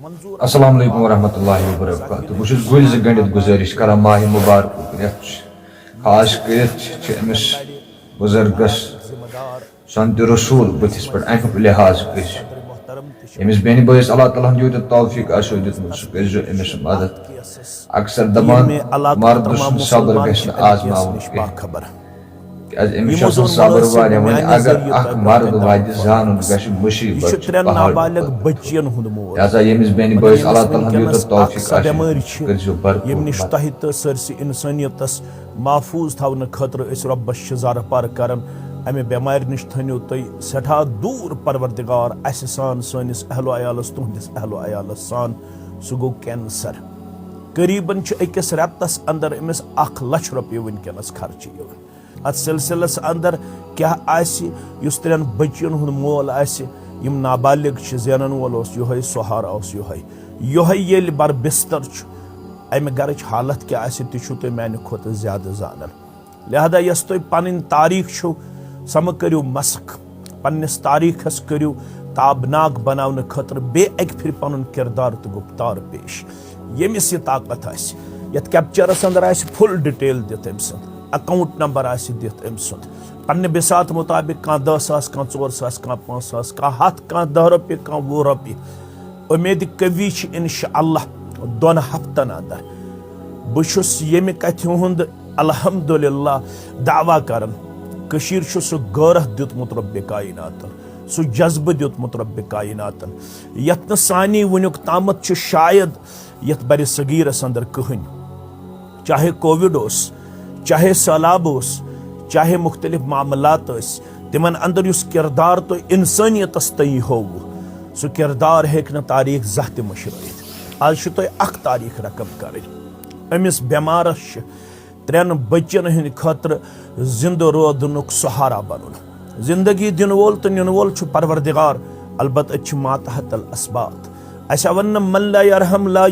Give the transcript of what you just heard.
अस्सलाम वालेकुम वरहमतुल्लाहि वबरकातुहू। बहुत गुल गंडित गुजारिश कर माह मुबारक रेत खास कर बुजुर्गस संत रसूल बुथिस पे अमुक लिहाज कर बेन बस अल्लाह ताला यूत तौफीक आसो दितमुत सह कर अमिस मदद। अक्सर दपान मर्द सब्र गछ आजमावन सब्र वन अगर मर्द वात जान गछ मुसीबत लिहाजा यमिस बेन बस अल्लाह ताला यूत तौफीक आसो कर सरसी इंसानियतस महफूज थवन खतर रब्बस शजार पार कर अमे बेमार नश थो तुम सठा दूर परवरदिगार अस सान सनिस अहलो अयालस तुहदिस अहलो अयालस सान सह गो कैंसर करीबन अकिस रेतस अंदर अमिस 1 लाख रुपये वनकस खर्च अत सिलसिलस अंदर क्या उस 3 बच्चन हुंद मोल यम नाबालिग ज़ेनन वोल योहे सहारा योहे बर बिस्तर अमे घर हालत क्या तुम माने खुद ज्यादा जानन। लिहाजा यस तुम पन तारीख सम करू मस्क पन्निस तारीखस करू ताबनाक बनाने खतर बे एक फिर पन किरदार तो गुफ्तार पेश यमिस यह ताकत यत कैप्चरस अंदर फुल डिटेल दित अम सद अकाउंट नंबर दित अम सद पन्ने बिसात मुताबिक कह 10,000 कह 4,000 कह 5,000 कह 100 कह 10 रुपये कह 20 रुपये। उम्मीद कवी इंशाअल्लाह 2 हफ्तन अंदर बहुस यमि कथ हुंद अल्हम्दुलिल्लाह दावा करन कशीर सह गौरह दितमुत रब्बे कायनातन सह जज्बह दितमुत रब्बे कायनातन यत सानी वनुक तामत शायद यत बर सगीरस अंदर कहन चाहे कोविड चाहे सैलाब चाहे मुख्तलिफ मामलात तिमन अंदर युस किरदार तो इंसानियतस तई हो सह किरदार हेक न तारीख जह त मशरत। आज तुम 1 तारीख रकम कर अमिस बेमारस 3 बच्चन हंद खतर जिंद रोदनुक सहारा बन जिंदगी दिन वोल तो निन वोल परवरदिगार अलबत् मातहत अल असबात अस वन मन ला यरहम ला